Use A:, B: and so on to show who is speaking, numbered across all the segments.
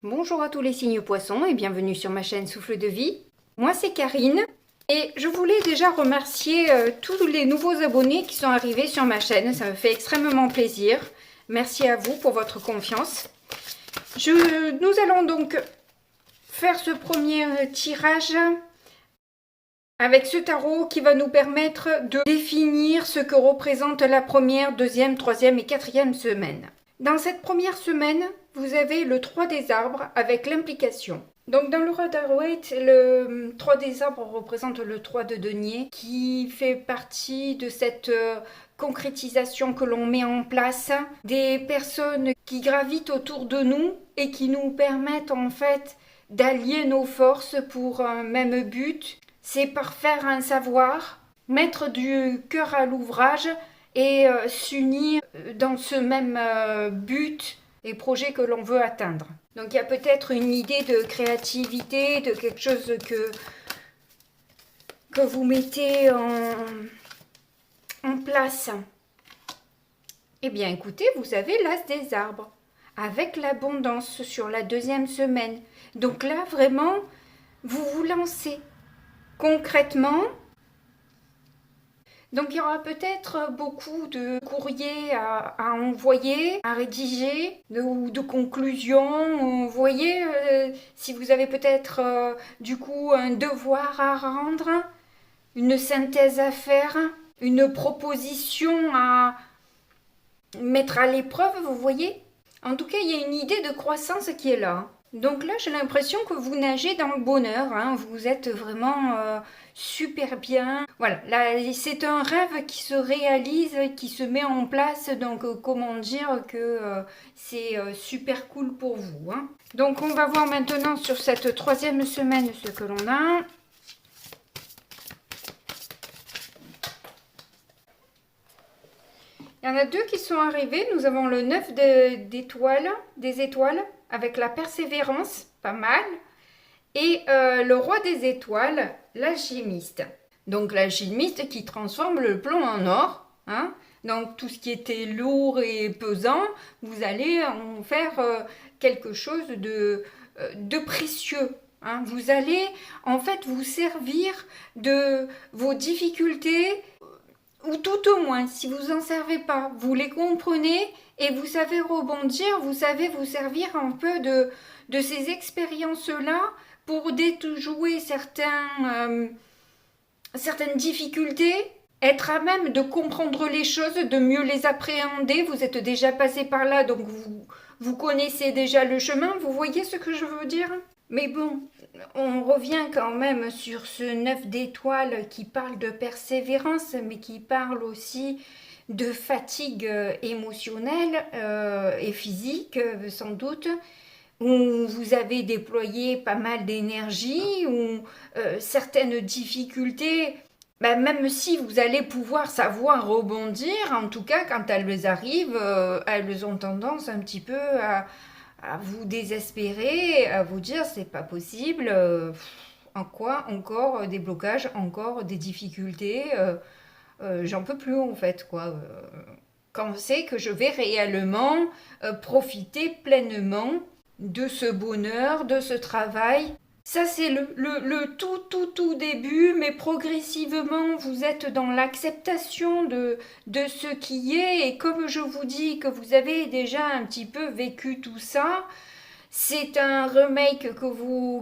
A: Bonjour à tous les signes poissons et bienvenue sur ma chaîne Souffle de Vie. Moi c'est Karine et je voulais déjà remercier tous les nouveaux abonnés qui sont arrivés sur ma chaîne. Ça me fait extrêmement plaisir. Merci à vous pour votre confiance. Nous allons donc faire ce premier tirage avec ce tarot qui va nous permettre de définir ce que représente la première, deuxième, troisième et quatrième semaine. Dans cette première semaine, vous avez le 3 des arbres avec l'implication. Donc dans le Rider-Waite, le 3 des arbres représente le 3 de denier qui fait partie de cette concrétisation que l'on met en place, des personnes qui gravitent autour de nous et qui nous permettent en fait d'allier nos forces pour un même but. C'est parfaire un savoir, mettre du cœur à l'ouvrage et s'unir dans ce même but et projet que l'on veut atteindre. Donc il y a peut-être une idée de créativité, de quelque chose que vous mettez en place. Eh bien écoutez, vous avez l'as des arbres avec l'abondance sur la deuxième semaine. Donc là vraiment, vous vous lancez concrètement. Donc il y aura peut-être beaucoup de courriers à envoyer, à rédiger, ou de conclusions. Vous voyez, si vous avez peut-être du coup un devoir à rendre, une synthèse à faire, une proposition à mettre à l'épreuve, vous voyez. En tout cas, il y a une idée de croissance qui est là. Donc là, j'ai l'impression que vous nagez dans le bonheur, hein. Vous êtes vraiment super bien. Voilà, là, c'est un rêve qui se réalise, qui se met en place. Donc, comment dire que c'est super cool pour vous, hein. Donc, on va voir maintenant sur cette troisième semaine ce que l'on a. Il y en a deux qui sont arrivés. Nous avons le 9 d'étoiles, des étoiles, avec la persévérance, pas mal. Et le roi des étoiles, l'alchimiste. Donc l'alchimiste qui transforme le plomb en or. Hein. Donc tout ce qui était lourd et pesant, vous allez en faire quelque chose de précieux. Hein. Vous allez en fait vous servir de vos difficultés, ou tout au moins, si vous n'en servez pas, vous les comprenez et vous savez rebondir, vous savez vous servir un peu de ces expériences-là pour déjouer certaines difficultés, être à même de comprendre les choses, de mieux les appréhender. Vous êtes déjà passé par là, donc vous connaissez déjà le chemin. Vous voyez ce que je veux dire? Mais bon, on revient quand même sur ce 9 d'étoiles qui parle de persévérance, mais qui parle aussi de fatigue émotionnelle et physique, sans doute, où vous avez déployé pas mal d'énergie, où certaines difficultés, même si vous allez pouvoir savoir rebondir, en tout cas quand elles arrivent, elles ont tendance un petit peu à vous désespérer, à vous dire c'est pas possible, en quoi encore des blocages, encore des difficultés, j'en peux plus en fait quoi. Quand c'est que je vais réellement profiter pleinement de ce bonheur, de ce travail. Ça, c'est le tout début, mais progressivement, vous êtes dans l'acceptation de ce qui est. Et comme je vous dis que vous avez déjà un petit peu vécu tout ça, c'est un remake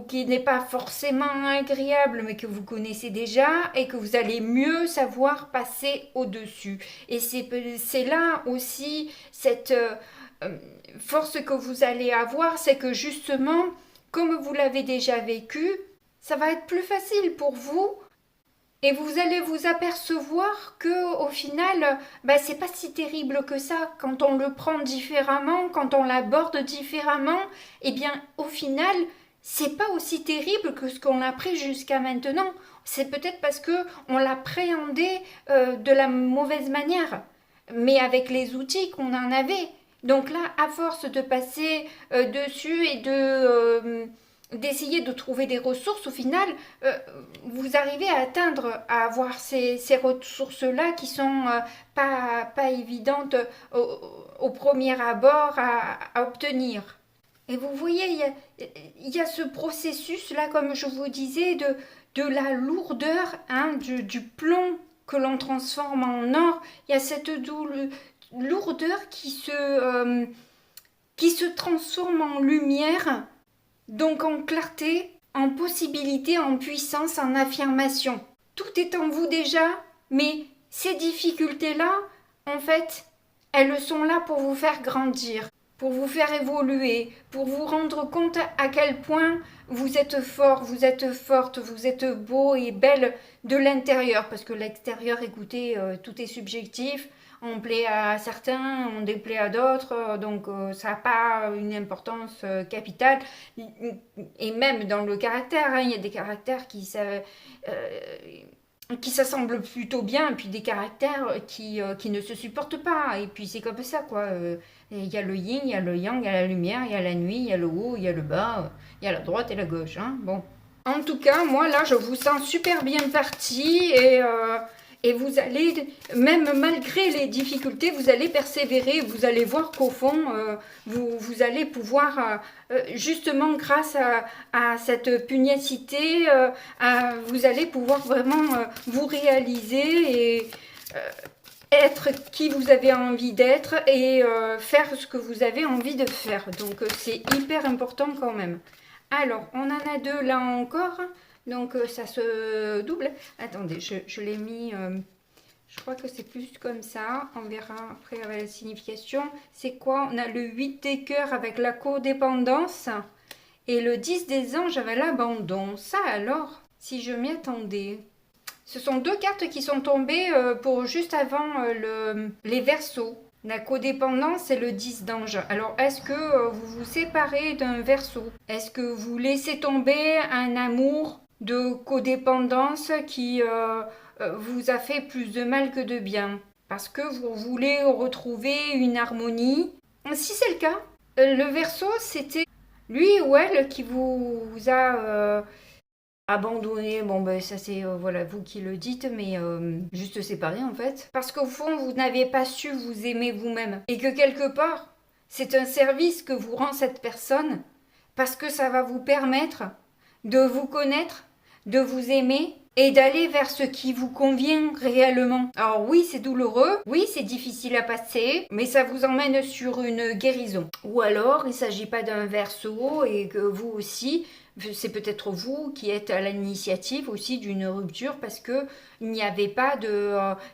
A: qui n'est pas forcément agréable, mais que vous connaissez déjà et que vous allez mieux savoir passer au-dessus. Et c'est là aussi cette force que vous allez avoir, c'est que justement, comme vous l'avez déjà vécu, ça va être plus facile pour vous et vous allez vous apercevoir que au final, c'est pas si terrible que ça quand on le prend différemment, quand on l'aborde différemment. Eh bien, au final, c'est pas aussi terrible que ce qu'on a pris jusqu'à maintenant. C'est peut-être parce que on l'appréhendait de la mauvaise manière, mais avec les outils qu'on en avait. Donc là, à force de passer dessus et d'essayer de trouver des ressources, au final, vous arrivez à atteindre, à avoir ces ressources-là qui sont pas évidentes au premier abord à obtenir. Et vous voyez, il y a ce processus-là, comme je vous disais, de la lourdeur, hein, du plomb que l'on transforme en or. Il y a cette lourdeur qui se transforme en lumière, donc en clarté, en possibilité, en puissance, en affirmation. Tout est en vous déjà, mais ces difficultés-là, en fait, elles sont là pour vous faire grandir, pour vous faire évoluer, pour vous rendre compte à quel point vous êtes fort, vous êtes forte, vous êtes beau et belle de l'intérieur, parce que l'extérieur, écoutez, tout est subjectif. On plaît à certains, on déplaît à d'autres, donc ça n'a pas une importance capitale. Et même dans le caractère, hein, il y a des caractères qui s'assemblent plutôt bien, et puis des caractères qui ne se supportent pas. Et puis c'est comme ça, quoi. Il y a le yin, il y a le yang, il y a la lumière, il y a la nuit, il y a le haut, il y a le bas, il y a la droite et la gauche. Hein. Bon. En tout cas, moi là, je vous sens super bien parti et vous allez, même malgré les difficultés, vous allez persévérer. Vous allez voir qu'au fond, vous allez pouvoir, justement grâce à cette pugnacité, vous allez pouvoir vraiment vous réaliser et être qui vous avez envie d'être et faire ce que vous avez envie de faire. Donc c'est hyper important quand même. Alors, on en a deux là encore. Donc ça se double. Attendez, je l'ai mis... je crois que c'est plus comme ça. On verra après avec la signification. C'est quoi? On a le 8 des cœurs avec la codépendance. Et le 10 des anges avec l'abandon. Ça alors, si je m'y attendais. Ce sont deux cartes qui sont tombées pour juste avant les Verseaux. La codépendance et le 10 d'ange. Alors, est-ce que vous vous séparez d'un Verseau? Est-ce que vous laissez tomber un amour de codépendance qui vous a fait plus de mal que de bien? Parce que vous voulez retrouver une harmonie? Si c'est le cas, le Verseau, c'était lui ou elle qui vous a abandonné. Bon, ben ça c'est voilà vous qui le dites, mais juste séparé en fait. Parce qu'au fond, vous n'avez pas su vous aimer vous-même. Et que quelque part, c'est un service que vous rend cette personne parce que ça va vous permettre de vous connaître, de vous aimer et d'aller vers ce qui vous convient réellement. Alors oui, c'est douloureux, oui, c'est difficile à passer, mais ça vous emmène sur une guérison. Ou alors, il ne s'agit pas d'un verso et que vous aussi, c'est peut-être vous qui êtes à l'initiative aussi d'une rupture parce que il n'y avait pas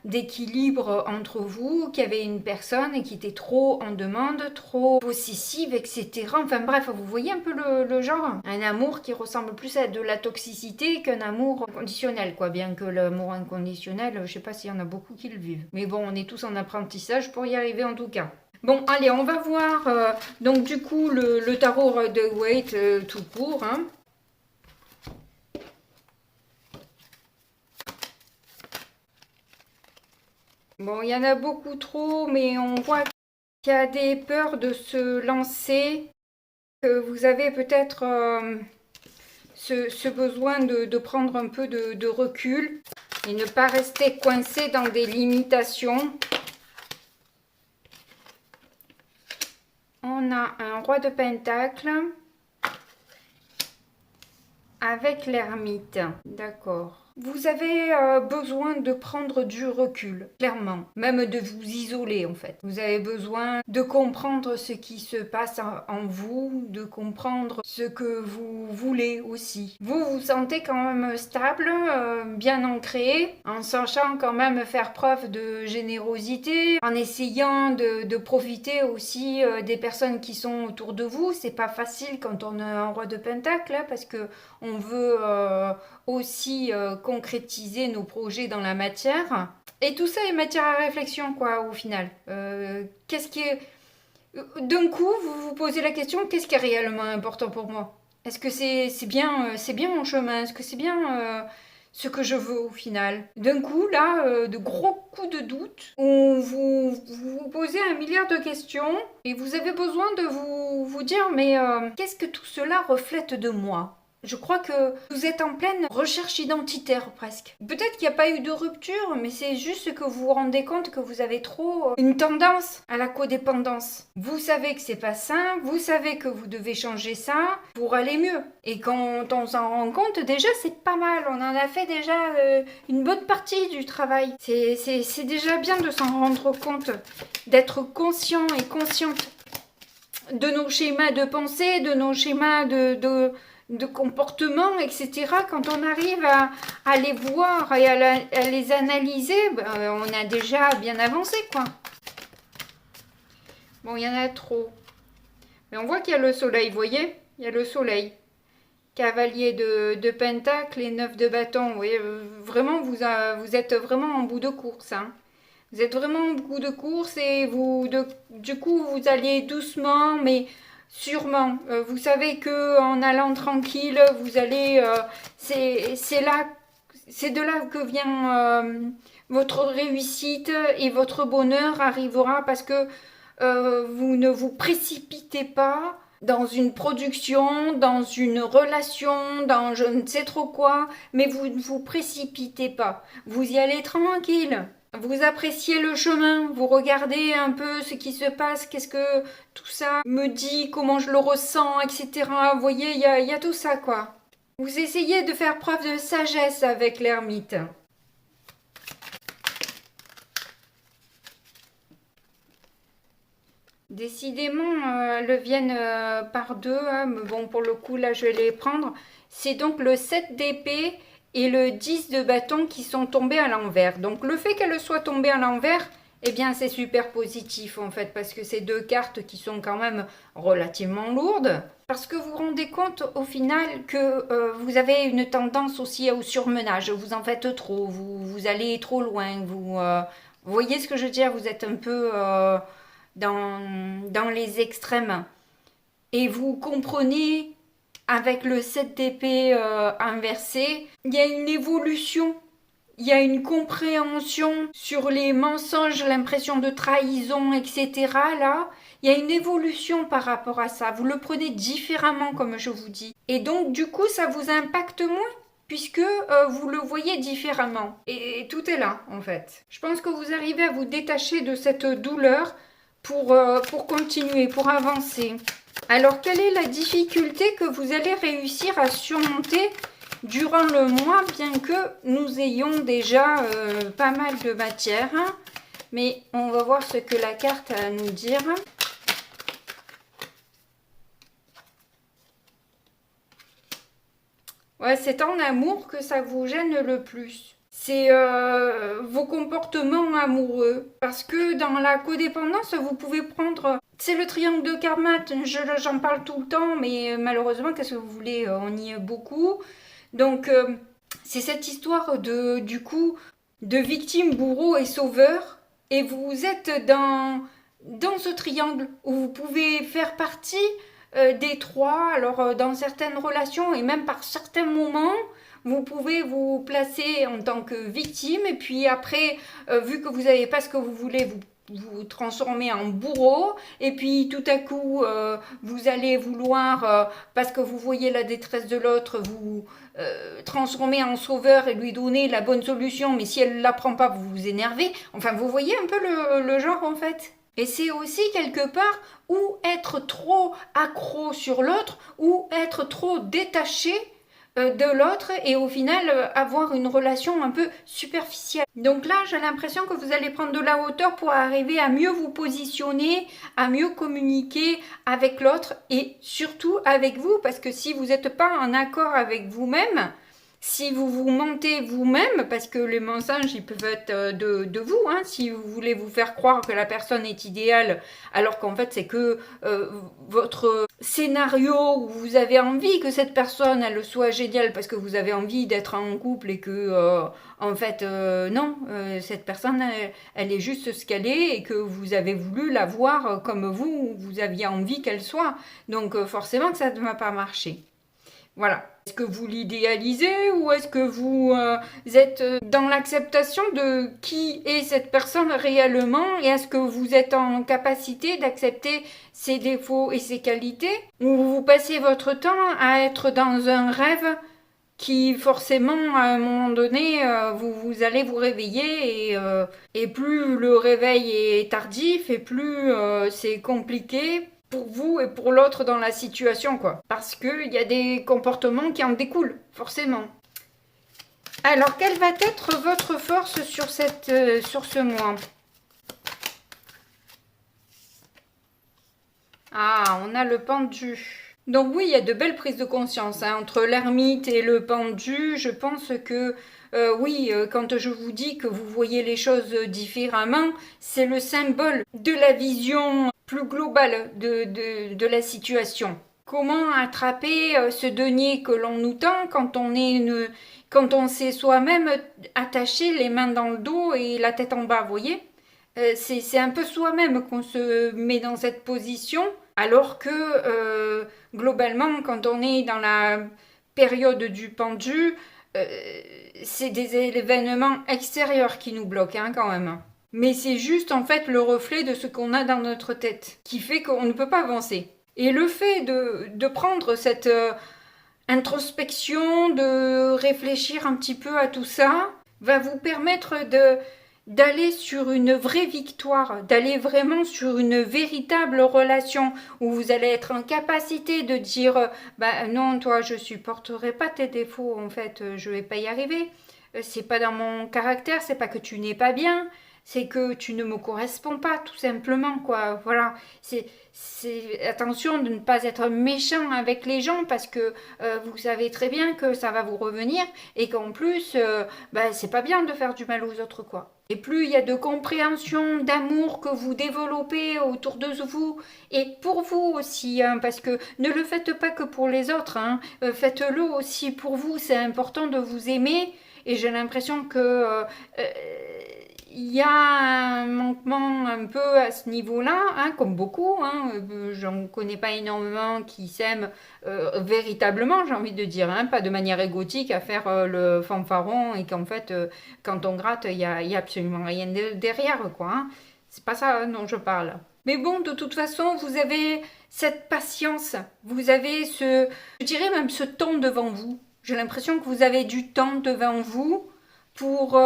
A: d'équilibre entre vous, qu'il y avait une personne qui était trop en demande, trop possessive, etc. Enfin bref, vous voyez un peu le genre. Un amour qui ressemble plus à de la toxicité qu'un amour inconditionnel, quoi. Bien que l'amour inconditionnel, je sais pas s'il y en a beaucoup qui le vivent. Mais bon, on est tous en apprentissage pour y arriver en tout cas. Bon, allez, on va voir donc du coup le tarot de Waite tout court. Hein. Bon, il y en a beaucoup trop, mais on voit qu'il y a des peurs de se lancer, que vous avez peut-être ce besoin de prendre un peu de recul et ne pas rester coincé dans des limitations. On a un roi de pentacle avec l'ermite. D'accord. Vous avez besoin de prendre du recul, clairement. Même de vous isoler, en fait. Vous avez besoin de comprendre ce qui se passe en vous, de comprendre ce que vous voulez aussi. Vous vous sentez quand même stable, bien ancré, en sachant quand même faire preuve de générosité, en essayant de profiter aussi des personnes qui sont autour de vous. C'est pas facile quand on a un roi de pentacle, hein, parce que on veut aussi concrétiser nos projets dans la matière. Et tout ça est matière à réflexion, quoi, au final. Qu'est-ce qui est... D'un coup, vous vous posez la question, qu'est-ce qui est réellement important pour moi? Est-ce que c'est bien mon chemin? Est-ce que c'est bien ce que je veux au final? D'un coup, là, de gros coups de doute, où vous posez un milliard de questions et vous avez besoin de vous dire, mais qu'est-ce que tout cela reflète de moi? Je crois que vous êtes en pleine recherche identitaire presque. Peut-être qu'il n'y a pas eu de rupture, mais c'est juste que vous vous rendez compte que vous avez trop une tendance à la codépendance. Vous savez que c'est pas sain, vous savez que vous devez changer ça pour aller mieux. Et quand on s'en rend compte, déjà c'est pas mal. On en a fait déjà une bonne partie du travail. C'est déjà bien de s'en rendre compte, d'être conscient et consciente de nos schémas de pensée, de nos schémas de comportement, etc. Quand on arrive à les voir et à les analyser, ben, on a déjà bien avancé, quoi. Bon, il y en a trop. Mais on voit qu'il y a le soleil, vous voyez? Il y a le soleil. Cavalier de pentacle et 9 de bâton. Vous voyez, vraiment, vous êtes vraiment en bout de course, hein. Vous êtes vraiment en bout de course et du coup, vous allez doucement, mais sûrement. Vous savez que en allant tranquille, vous allez. C'est là, c'est de là que vient votre réussite et votre bonheur arrivera parce que vous ne vous précipitez pas dans une production, dans une relation, dans je ne sais trop quoi, mais vous ne vous précipitez pas. Vous y allez tranquille. Vous appréciez le chemin, vous regardez un peu ce qui se passe, qu'est-ce que tout ça me dit, comment je le ressens, etc. Vous voyez, il y a tout ça, quoi. Vous essayez de faire preuve de sagesse avec l'ermite. Décidément, le viennent par deux, hein, mais bon, pour le coup, là, je vais les prendre. C'est donc le 7 d'épée et le 10 de bâton qui sont tombés à l'envers. Donc le fait qu'elles soient tombées à l'envers, eh bien c'est super positif en fait, parce que c'est deux cartes qui sont quand même relativement lourdes. Parce que vous vous rendez compte au final que vous avez une tendance aussi au surmenage, vous en faites trop, vous allez trop loin, vous voyez ce que je veux dire, vous êtes un peu dans les extrêmes. Et vous comprenez avec le 7 d'épée inversé, il y a une évolution, il y a une compréhension sur les mensonges, l'impression de trahison, etc. Là, il y a une évolution par rapport à ça. Vous le prenez différemment, comme je vous dis. Et donc, du coup, ça vous impacte moins puisque vous le voyez différemment. Et tout est là, en fait. Je pense que vous arrivez à vous détacher de cette douleur pour continuer, pour avancer. Alors, quelle est la difficulté que vous allez réussir à surmonter durant le mois, bien que nous ayons déjà pas mal de matière, hein? Mais on va voir ce que la carte a à nous dire. Ouais, c'est en amour que ça vous gêne le plus. C'est vos comportements amoureux. Parce que dans la codépendance, vous pouvez prendre... C'est le triangle de Karmat, j'en parle tout le temps, mais malheureusement, qu'est-ce que vous voulez, on y est beaucoup. Donc, c'est cette histoire du coup, de victime, bourreau et sauveur. Et vous êtes dans ce triangle où vous pouvez faire partie des trois. Alors, dans certaines relations et même par certains moments, vous pouvez vous placer en tant que victime et puis après, vu que vous n'avez pas ce que vous voulez, vous transformez en bourreau et puis tout à coup, vous allez vouloir, parce que vous voyez la détresse de l'autre, vous transformer en sauveur et lui donner la bonne solution, mais si elle ne la prend pas, vous vous énervez. Enfin, vous voyez un peu le genre en fait. Et c'est aussi quelque part ou être trop accro sur l'autre ou être trop détaché de l'autre et au final avoir une relation un peu superficielle. Donc là, j'ai l'impression que vous allez prendre de la hauteur pour arriver à mieux vous positionner, à mieux communiquer avec l'autre et surtout avec vous, parce que si vous n'êtes pas en accord avec vous-même, si vous vous mentez vous-même, parce que les mensonges, ils peuvent être de vous, hein, si vous voulez vous faire croire que la personne est idéale, alors qu'en fait, c'est que votre scénario où vous avez envie que cette personne, elle soit géniale, parce que vous avez envie d'être en couple et que, en fait, non, cette personne, elle est juste ce qu'elle est et que vous avez voulu la voir comme vous aviez envie qu'elle soit. Donc, forcément que ça ne va pas marcher. Voilà. Est-ce que vous l'idéalisez ou est-ce que vous êtes dans l'acceptation de qui est cette personne réellement et est-ce que vous êtes en capacité d'accepter ses défauts et ses qualités ou vous passez votre temps à être dans un rêve qui forcément à un moment donné vous allez vous réveiller et plus le réveil est tardif et plus c'est compliqué pour vous et pour l'autre dans la situation, quoi. Parce qu'il y a des comportements qui en découlent, forcément. Alors, quelle va être votre force sur ce mois? Ah, on a le pendu. Donc oui, il y a de belles prises de conscience, hein. Entre l'ermite et le pendu, je pense que oui, quand je vous dis que vous voyez les choses différemment, c'est le symbole de la vision plus globale de la situation. Comment attraper ce denier que l'on nous tend quand on s'est soi-même attaché les mains dans le dos et la tête en bas, vous voyez? C'est un peu soi-même qu'on se met dans cette position, alors que globalement, quand on est dans la période du pendu, c'est des événements extérieurs qui nous bloquent, hein, quand même. Mais c'est juste en fait le reflet de ce qu'on a dans notre tête, qui fait qu'on ne peut pas avancer. Et le fait de prendre cette introspection, de réfléchir un petit peu à tout ça, va vous permettre d'aller sur une vraie victoire, d'aller vraiment sur une véritable relation où vous allez être en capacité de dire bah non, toi je supporterai pas tes défauts, en fait je vais pas y arriver, c'est pas dans mon caractère, c'est pas que tu n'es pas bien, c'est que tu ne me corresponds pas, tout simplement, quoi. Voilà, c'est attention de ne pas être méchant avec les gens parce que vous savez très bien que ça va vous revenir et qu'en plus, bah, c'est pas bien de faire du mal aux autres, quoi. Et plus il y a de compréhension, d'amour que vous développez autour de vous et pour vous aussi, hein, parce que ne le faites pas que pour les autres, hein, faites-le aussi pour vous. C'est important de vous aimer et j'ai l'impression que il y a un manquement un peu à ce niveau-là, hein, comme beaucoup. Hein, j'en connais pas énormément qui s'aiment véritablement, j'ai envie de dire, hein, pas de manière égotique à faire le fanfaron et qu'en fait, quand on gratte, y a absolument rien derrière, quoi. Hein. C'est pas ça dont je parle. Mais bon, de toute façon, vous avez cette patience, vous avez je dirais même ce temps devant vous. J'ai l'impression que vous avez du temps devant vous pour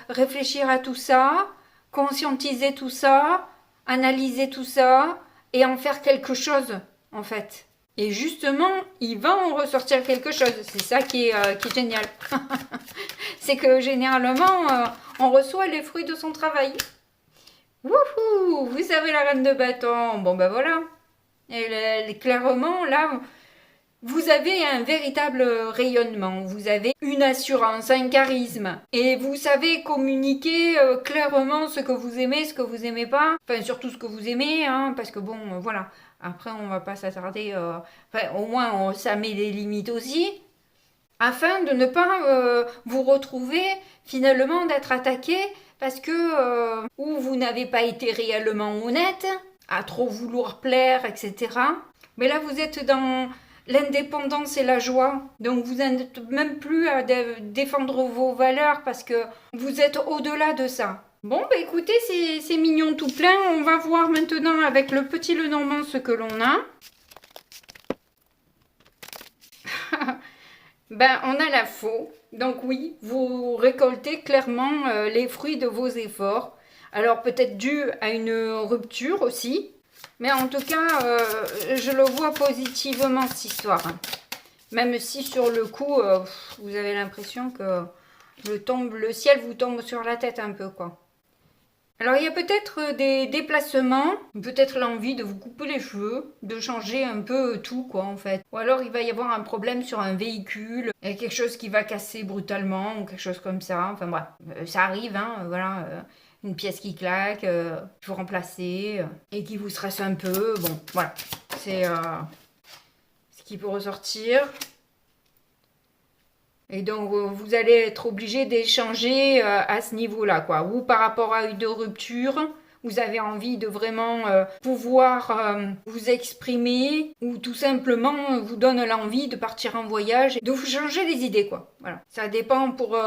A: réfléchir à tout ça, conscientiser tout ça, analyser tout ça et en faire quelque chose, en fait. Et justement, il va en ressortir quelque chose. C'est ça qui est génial. C'est que généralement, on reçoit les fruits de son travail. Wouhou! Vous avez la reine de bâton. Bon, ben voilà. Et clairement, là, vous avez un véritable rayonnement, vous avez une assurance, un charisme. Et vous savez communiquer clairement ce que vous aimez, ce que vous aimez pas. Enfin, surtout ce que vous aimez, hein, parce que bon, voilà. Après, on va pas s'attarder. Enfin, au moins, ça met des limites aussi. Afin de ne pas vous retrouver finalement d'être attaqué parce que ou vous n'avez pas été réellement honnête, à trop vouloir plaire, etc. Mais là, vous êtes dans l'indépendance et la joie. Donc vous n'êtes même plus à défendre vos valeurs parce que vous êtes au-delà de ça. Bon, bah écoutez, c'est mignon tout plein. On va voir maintenant avec le petit Lenormand ce que l'on a. Ben, on a la faux. Donc oui, vous récoltez clairement les fruits de vos efforts. Alors peut-être dû à une rupture aussi. Mais en tout cas, je le vois positivement cette histoire. Même si sur le coup, vous avez l'impression que le ciel vous tombe sur la tête un peu, quoi. Alors il y a peut-être des déplacements, peut-être l'envie de vous couper les cheveux, de changer un peu tout, quoi, en fait. Ou alors il va y avoir un problème sur un véhicule, il y a quelque chose qui va casser brutalement ou quelque chose comme ça. Enfin bref, ça arrive, hein, voilà. Une pièce qui claque, il faut remplacer et qui vous stresse un peu. Bon, voilà, c'est ce qui peut ressortir. Et donc, vous allez être obligé d'échanger à ce niveau-là, quoi. Ou par rapport à une rupture, vous avez envie de vraiment pouvoir vous exprimer, ou tout simplement vous donne l'envie de partir en voyage, de vous changer les idées, quoi. Voilà. Ça dépend pour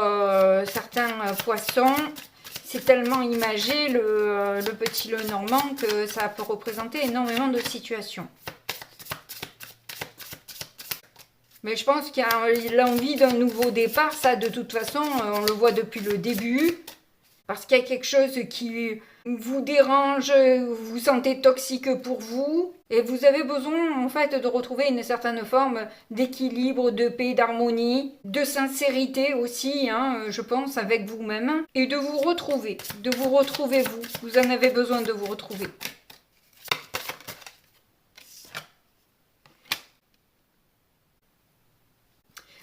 A: certains poissons. C'est tellement imagé, le petit Lenormand, que ça peut représenter énormément de situations. Mais je pense qu'il y a l'envie d'un nouveau départ, ça de toute façon, on le voit depuis le début. Parce qu'il y a quelque chose qui vous dérange, vous vous sentez toxique pour vous. Et vous avez besoin en fait de retrouver une certaine forme d'équilibre, de paix, d'harmonie, de sincérité aussi, hein, je pense, avec vous-même. Et de vous retrouver vous. Vous en avez besoin de vous retrouver.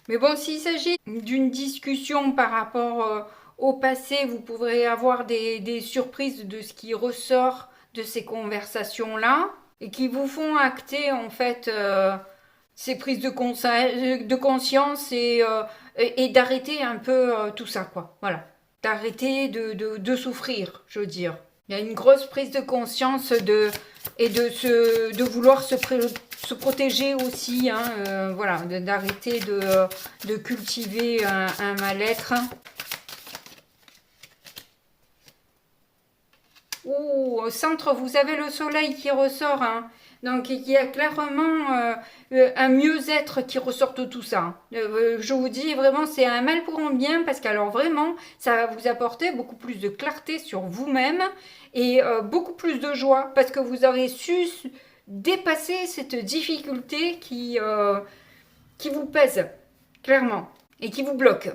A: Mais bon, s'il s'agit d'une discussion par rapport au passé, vous pourrez avoir des surprises de ce qui ressort de ces conversations-là et qui vous font acter en fait ces prises de conscience et d'arrêter un peu tout ça, quoi. Voilà. D'arrêter de souffrir, je veux dire. Il y a une grosse prise de conscience de vouloir se protéger aussi, hein, voilà, d'arrêter de cultiver un mal-être. Ouh, au centre, vous avez le soleil qui ressort, hein. Donc il y a clairement un mieux-être qui ressort de tout ça. Je vous dis vraiment, c'est un mal pour un bien, parce qu'alors vraiment, ça va vous apporter beaucoup plus de clarté sur vous-même et beaucoup plus de joie, parce que vous aurez su dépasser cette difficulté qui vous pèse, clairement, et qui vous bloque.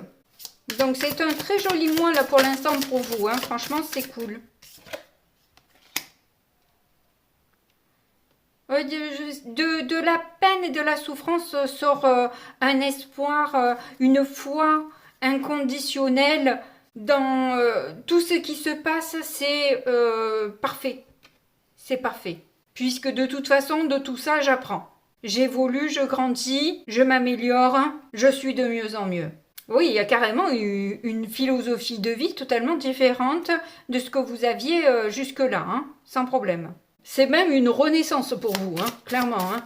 A: Donc c'est un très joli mois là pour l'instant pour vous, hein. Franchement c'est cool. De la peine et de la souffrance sort un espoir, une foi inconditionnelle dans tout ce qui se passe, c'est parfait. C'est parfait. Puisque de toute façon, de tout ça, j'apprends. J'évolue, je grandis, je m'améliore, je suis de mieux en mieux. Oui, il y a carrément une philosophie de vie totalement différente de ce que vous aviez jusque-là, hein, sans problème. C'est même une renaissance pour vous, hein, clairement. Hein.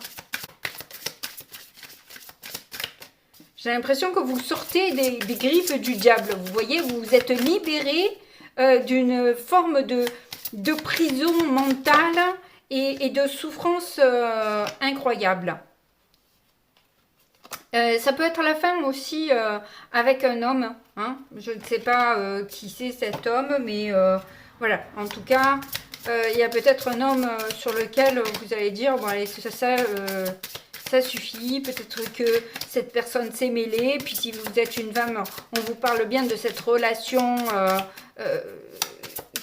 A: J'ai l'impression que vous sortez des griffes du diable. Vous voyez, vous vous êtes libéré d'une forme de prison mentale et de souffrance incroyable. Ça peut être la femme aussi avec un homme. Hein. Je ne sais pas qui c'est cet homme, mais voilà. En tout cas, il y a peut-être un homme sur lequel vous allez dire, bon allez, ça suffit. Peut-être que cette personne s'est mêlée. Puis si vous êtes une femme, on vous parle bien de cette relation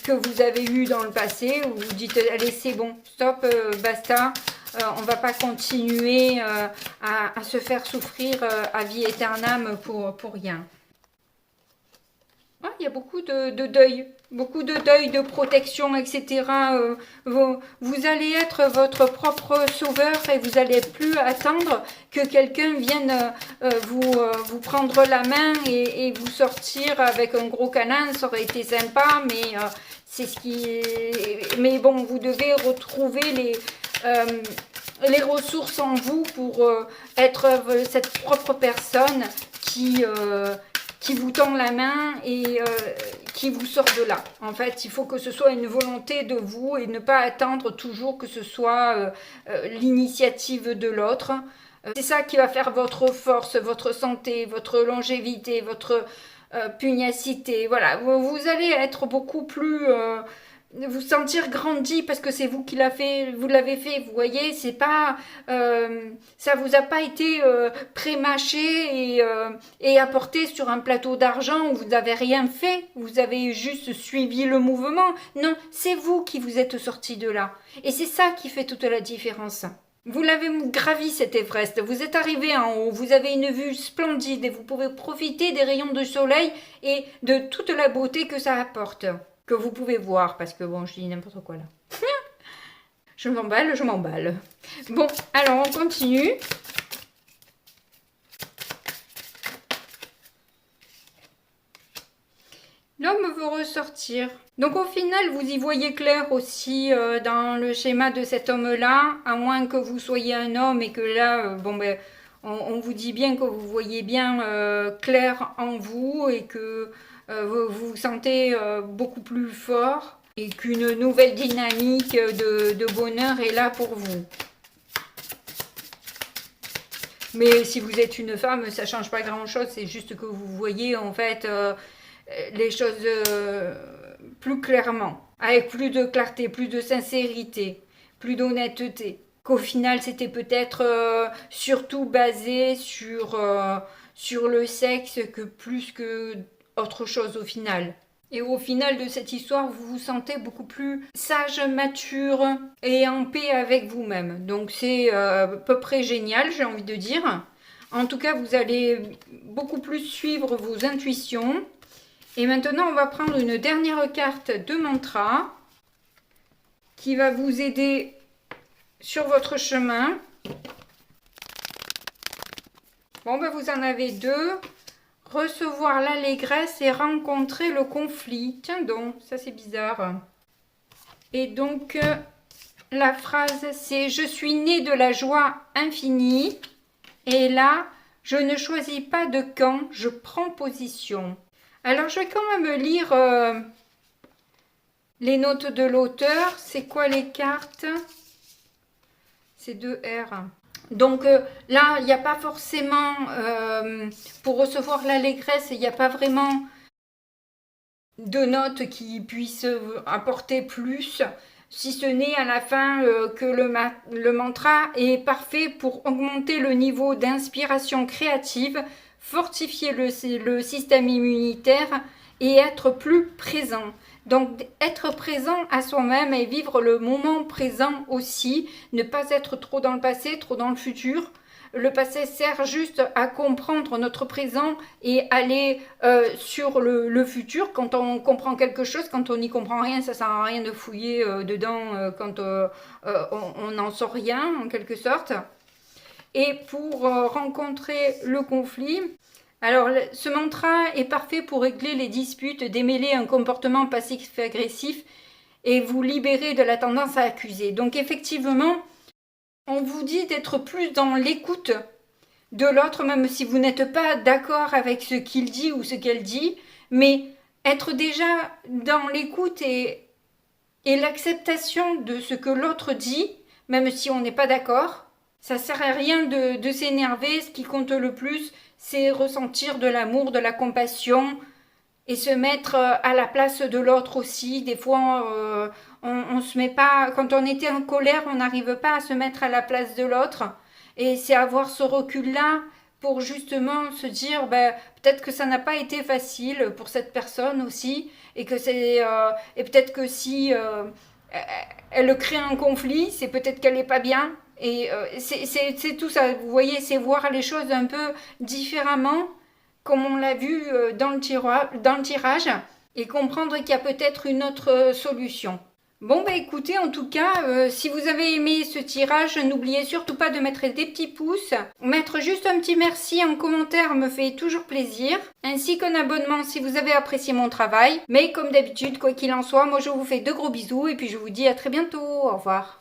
A: que vous avez eue dans le passé, où vous dites, allez c'est bon, stop, basta. On ne va pas continuer à se faire souffrir à vie éternelle pour rien. Il y a beaucoup de deuil, de protection, etc. Vous allez être votre propre sauveur et vous n'allez plus attendre que quelqu'un vienne vous prendre la main et vous sortir avec un gros câlin. Ça aurait été sympa, mais c'est ce qui est... Mais bon, vous devez retrouver les ressources en vous pour être cette propre personne qui vous tend la main et qui vous sort de là. En fait, il faut que ce soit une volonté de vous et ne pas attendre toujours que ce soit l'initiative de l'autre. C'est ça qui va faire votre force, votre santé, votre longévité, votre pugnacité. Voilà, vous allez être beaucoup plus... vous sentir grandi parce que c'est vous qui vous l'avez fait, vous voyez, c'est pas ça vous a pas été pré-mâché et apporté sur un plateau d'argent où vous n'avez rien fait, vous avez juste suivi le mouvement. Non, c'est vous qui vous êtes sorti de là et c'est ça qui fait toute la différence. Vous l'avez gravi cet Everest, vous êtes arrivé en haut, vous avez une vue splendide et vous pouvez profiter des rayons de soleil et de toute la beauté que ça apporte. Que vous pouvez voir, parce que bon, je dis n'importe quoi là. Je m'emballe. Bon, alors on continue. L'homme veut ressortir. Donc au final, vous y voyez clair aussi dans le schéma de cet homme-là, à moins que vous soyez un homme et que là, on vous dit bien que vous voyez bien clair en vous et que vous vous sentez beaucoup plus fort et qu'une nouvelle dynamique de bonheur est là pour vous. Mais si vous êtes une femme, ça change pas grand-chose, c'est juste que vous voyez en fait les choses plus clairement, avec plus de clarté, plus de sincérité, plus d'honnêteté. Qu'au final, c'était peut-être surtout basé sur le sexe que plus que autre chose au final. Et au final de cette histoire, vous vous sentez beaucoup plus sage, mature et en paix avec vous-même. Donc c'est à peu près génial, j'ai envie de dire. En tout cas, vous allez beaucoup plus suivre vos intuitions. Et maintenant, on va prendre une dernière carte de mantra qui va vous aider sur votre chemin. Bon, ben vous en avez deux. Recevoir l'allégresse et rencontrer le conflit. Tiens donc, ça c'est bizarre. Et donc, la phrase c'est « Je suis né de la joie infinie ». Et là, « Je ne choisis pas de camp, je prends position ». Alors, je vais quand même lire les notes de l'auteur. C'est quoi les cartes? C'est 2R. Donc là, il n'y a pas forcément, pour recevoir l'allégresse, il n'y a pas vraiment de notes qui puissent apporter plus, si ce n'est à la fin que le mantra est parfait pour augmenter le niveau d'inspiration créative, fortifier le système immunitaire et être plus présent. Donc être présent à soi-même et vivre le moment présent aussi, ne pas être trop dans le passé, trop dans le futur. Le passé sert juste à comprendre notre présent et aller sur le futur. Quand on comprend quelque chose, quand on n'y comprend rien, ça sert à rien de fouiller dedans quand on n'en sort rien en quelque sorte. Et pour rencontrer le conflit, alors, ce mantra est parfait pour régler les disputes, démêler un comportement passif-agressif et vous libérer de la tendance à accuser. Donc, effectivement, on vous dit d'être plus dans l'écoute de l'autre, même si vous n'êtes pas d'accord avec ce qu'il dit ou ce qu'elle dit, mais être déjà dans l'écoute et l'acceptation de ce que l'autre dit, même si on n'est pas d'accord. Ça sert à rien de s'énerver, ce qui compte le plus, c'est ressentir de l'amour, de la compassion et se mettre à la place de l'autre aussi. Des fois, on se met pas, quand on était en colère, on n'arrive pas à se mettre à la place de l'autre. Et c'est avoir ce recul-là pour justement se dire, peut-être que ça n'a pas été facile pour cette personne aussi, et que et peut-être que si elle crée un conflit, c'est peut-être qu'elle n'est pas bien. Et c'est tout ça, vous voyez, c'est voir les choses un peu différemment, comme on l'a vu dans le tirage, et comprendre qu'il y a peut-être une autre solution. Bon, écoutez, en tout cas, si vous avez aimé ce tirage, n'oubliez surtout pas de mettre des petits pouces. Mettre juste un petit merci en commentaire me fait toujours plaisir, ainsi qu'un abonnement si vous avez apprécié mon travail. Mais comme d'habitude, quoi qu'il en soit, moi je vous fais de gros bisous, et puis je vous dis à très bientôt, au revoir.